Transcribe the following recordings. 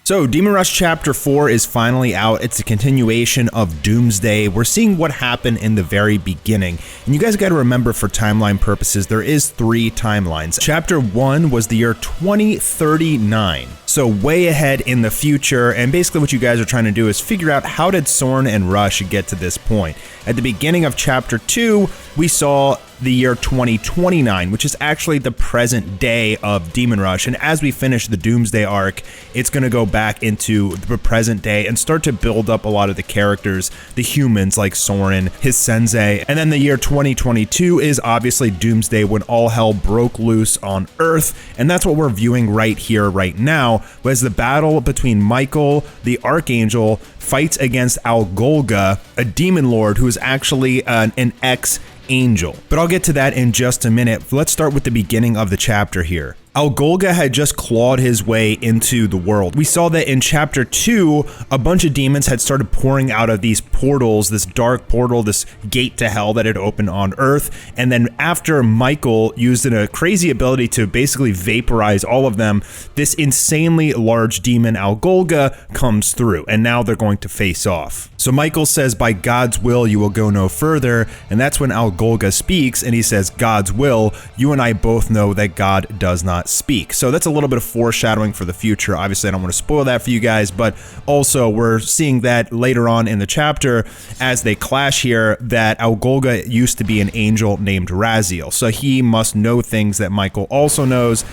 So, Demon Rush Chapter 4 is finally out. It's a continuation of Doomsday. We're seeing what happened in the very beginning. And you guys got to remember, for timeline purposes, there is 3 timelines. Chapter 1 was the year 2039. So way ahead in the future, and basically what you guys are trying to do is figure out how did Soren and Rush get to this point. At the beginning of Chapter 2, we saw the year 2029, which is actually the present day of Demon Rush. And as we finish the Doomsday arc, it's going to go back into the present day and start to build up a lot of the characters, the humans like Soren, his sensei. And then the year 2022 is obviously Doomsday, when all hell broke loose on Earth. And that's what we're viewing right here, right now, was the battle between Michael, the Archangel, fights against Algolga, a demon lord who is actually an ex-angel. But I'll get to that in just a minute. Let's start with the beginning of the chapter here. Algolga had just clawed his way into the world. We saw that in Chapter 2, a bunch of demons had started pouring out of these portals, this dark portal, this gate to hell that had opened on Earth. And then after Michael used a crazy ability to basically vaporize all of them, this insanely large demon Algolga comes through, and now they're going to face off. So Michael says, "By God's will, you will go no further." And that's when Algolga speaks, and he says, "God's will, you and I both know that God does not speak." So that's a little bit of foreshadowing for the future. Obviously, I don't want to spoil that for you guys, but also we're seeing that later on in the chapter as they clash here, that Algolga used to be an angel named Raziel. So he must know things that Michael also knows,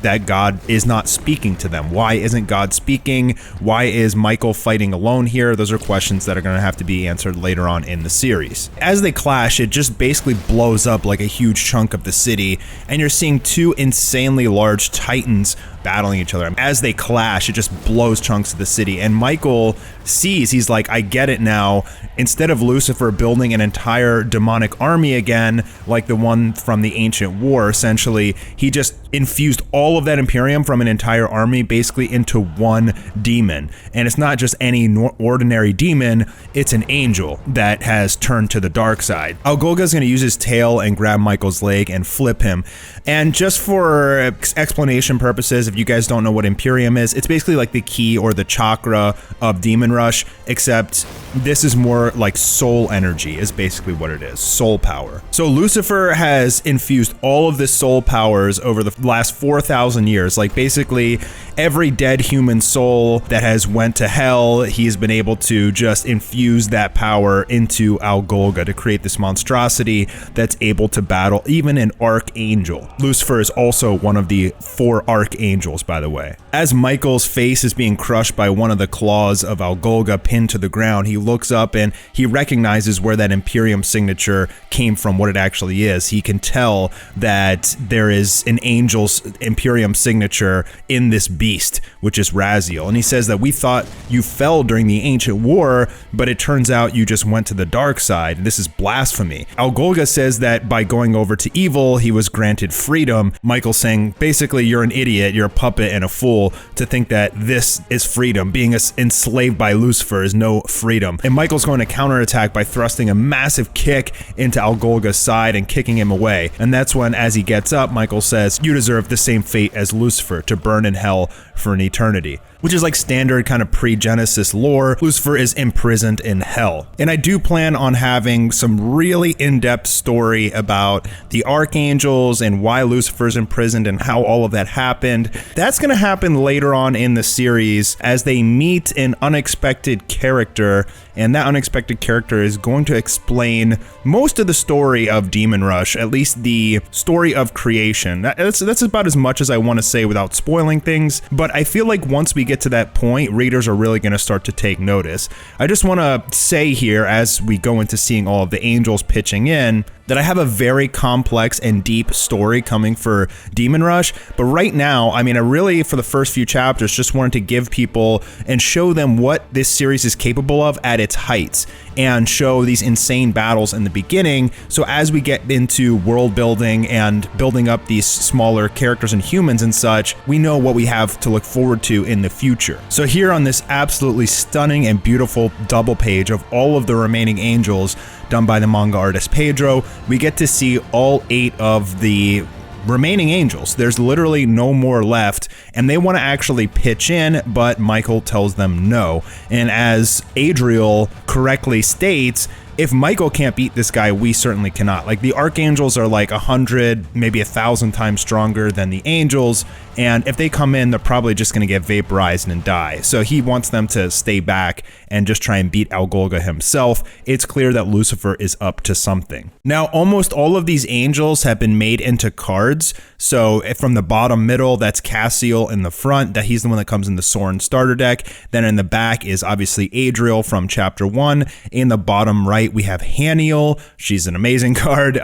that God is not speaking to them. Why isn't God speaking? Why is Michael fighting alone here? Those are questions that are going to have to be answered later on in the series. As they clash, it just basically blows up like a huge chunk of the city, and you're seeing 2 insanely large titans battling each other. As they clash, it just blows chunks of the city, and Michael sees, he's like, I get it now. Instead of Lucifer building an entire demonic army again, like the one from the ancient war, essentially, he just infused all of that Imperium from an entire army basically into one demon. And it's not just any ordinary demon, it's an angel that has turned to the dark side. Algolga's going to use his tail and grab Michael's leg and flip him. And just for explanation purposes, if you guys don't know what Imperium is, it's basically like the key or the chakra of Demon Rush, except this is more like soul energy is basically what it is, soul power. So Lucifer has infused all of this soul powers over the last 4,000 years. Like basically every dead human soul that has went to hell, he's been able to just infuse that power into Algolga to create this monstrosity that's able to battle even an archangel. Lucifer is also one of the 4 archangels, by the way. As Michael's face is being crushed by one of the claws of Algolga pinned to the ground, he looks up and he recognizes where that Imperium signature came from, what it actually is. He can tell that there is an angel's Imperium signature in this beast, which is Raziel. And he says that we thought you fell during the ancient war, but it turns out you just went to the dark side. This is blasphemy. Algolga says that by going over to evil, he was granted freedom. Michael saying, basically, you're an idiot, you're a puppet and a fool to think that this is freedom. Being enslaved by Lucifer is no freedom. And Michael's going to counterattack by thrusting a massive kick into Algolga's side and kicking him away. And that's when, as he gets up, Michael says, you deserve the same fate as Lucifer, to burn in hell for an eternity. Which is like standard kind of pre-Genesis lore. Lucifer is imprisoned in hell. And I do plan on having some really in-depth story about the archangels and why Lucifer's imprisoned and how all of that happened. That's going to happen later on in the series as they meet an unexpected character, and that unexpected character is going to explain most of the story of Demon Rush, at least the story of creation. That's about as much as I want to say without spoiling things, but I feel like once we get to that point, readers are really going to start to take notice. I just want to say here, as we go into seeing all of the angels pitching in, that I have a very complex and deep story coming for Demon Rush. But right now, I mean, I really, for the first few chapters, just wanted to give people and show them what this series is capable of at its heights, and show these insane battles in the beginning. So as we get into world building and building up these smaller characters and humans and such, we know what we have to look forward to in the future. So here on this absolutely stunning and beautiful double page of all of the remaining angels done by the manga artist Pedro, we get to see all 8 of the remaining angels. There's literally no more left, and they want to actually pitch in, but Michael tells them no. And as Adriel correctly states, if Michael can't beat this guy, we certainly cannot. Like, the Archangels are like 100, maybe 1,000 times stronger than the angels, and if they come in, they're probably just going to get vaporized and die. So he wants them to stay back and just try and beat Algolga himself. It's clear that Lucifer is up to something. Now, almost all of these angels have been made into cards. So from the bottom middle, that's Cassiel in the front, that he's the one that comes in the Soren starter deck. Then in the back is obviously Adriel from chapter 1. In the bottom right, we have Haniel. She's an amazing card.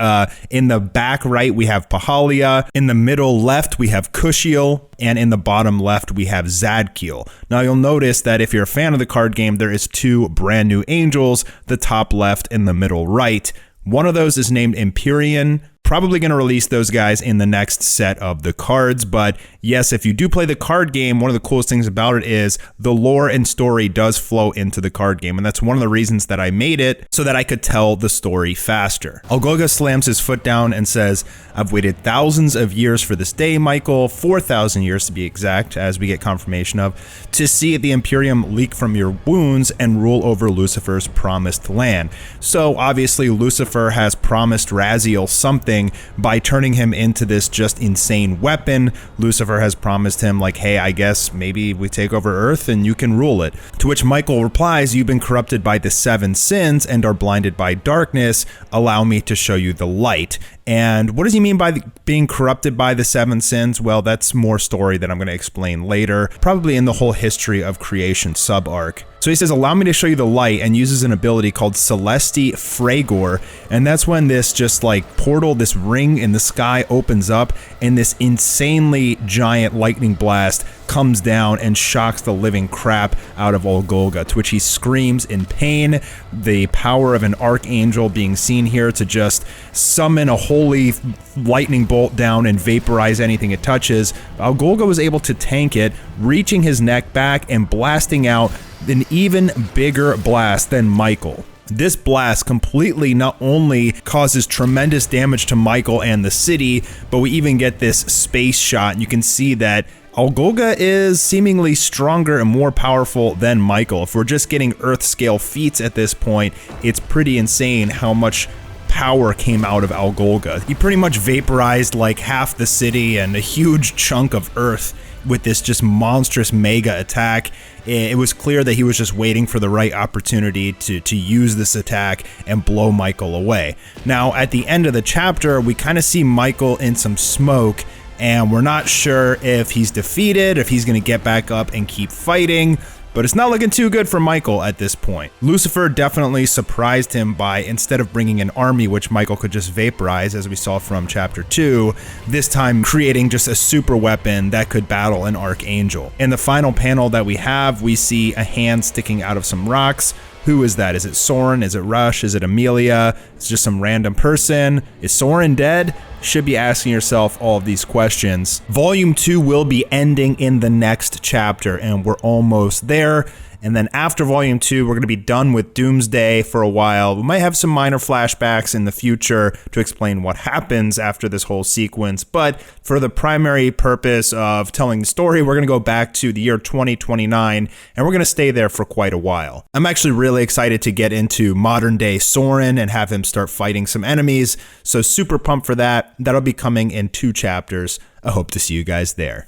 In the back right, we have Pahalia. In the middle left, we have Kushiel. And in the bottom left, we have Zadkiel. Now, you'll notice that if you're a fan of the card game, there is 2 brand new angels, the top left and the middle right. One of those is named Imperium. Probably going to release those guys in the next set of the cards, but yes, if you do play the card game, one of the coolest things about it is the lore and story does flow into the card game, and that's one of the reasons that I made it, so that I could tell the story faster. Algolga slams his foot down and says, "I've waited thousands of years for this day, Michael, 4,000 years to be exact, as we get confirmation of, to see the Imperium leak from your wounds and rule over Lucifer's promised land." So obviously Lucifer has promised Raziel something by turning him into this just insane weapon. Lucifer has promised him, like, hey, I guess maybe we take over Earth and you can rule it. To which Michael replies, "You've been corrupted by the 7 sins and are blinded by darkness. Allow me to show you the light." And what does he mean by being corrupted by the 7 sins? Well, that's more story that I'm going to explain later, probably in the whole history of creation sub-arc. So he says, "Allow me to show you the light," and uses an ability called Celesti Fragor. And that's when this just like portal, this ring in the sky opens up, and this insanely giant lightning blast comes down and shocks the living crap out of Algolga, to which he screams in pain. The power of an archangel being seen here to just summon a holy lightning bolt down and vaporize anything it touches. Algolga was able to tank it, reaching his neck back and blasting out an even bigger blast than Michael. This blast completely not only causes tremendous damage to Michael and the city, but we even get this space shot, and you can see that Algolga is seemingly stronger and more powerful than Michael. If we're just getting Earth-scale feats at this point, it's pretty insane how much power came out of Algolga. He pretty much vaporized like half the city and a huge chunk of Earth with this just monstrous mega attack. It was clear that he was just waiting for the right opportunity to use this attack and blow Michael away. Now, at the end of the chapter, we kind of see Michael in some smoke, and we're not sure if he's defeated, if he's going to get back up and keep fighting. But it's not looking too good for Michael at this point. Lucifer definitely surprised him by, instead of bringing an army which Michael could just vaporize, as we saw from chapter 2, this time creating just a super weapon that could battle an archangel. In the final panel that we have, we see a hand sticking out of some rocks. Who is that? Is it Soren? Is it Rush? Is it Amelia? It's just some random person. Is Soren dead? Should be asking yourself all of these questions. Volume 2 will be ending in the next chapter, and we're almost there. And then after Volume 2, we're going to be done with Doomsday for a while. We might have some minor flashbacks in the future to explain what happens after this whole sequence. But for the primary purpose of telling the story, we're going to go back to the year 2029, and we're going to stay there for quite a while. I'm actually really excited to get into modern day Soren and have him start fighting some enemies. So super pumped for that. That'll be coming in 2 chapters. I hope to see you guys there.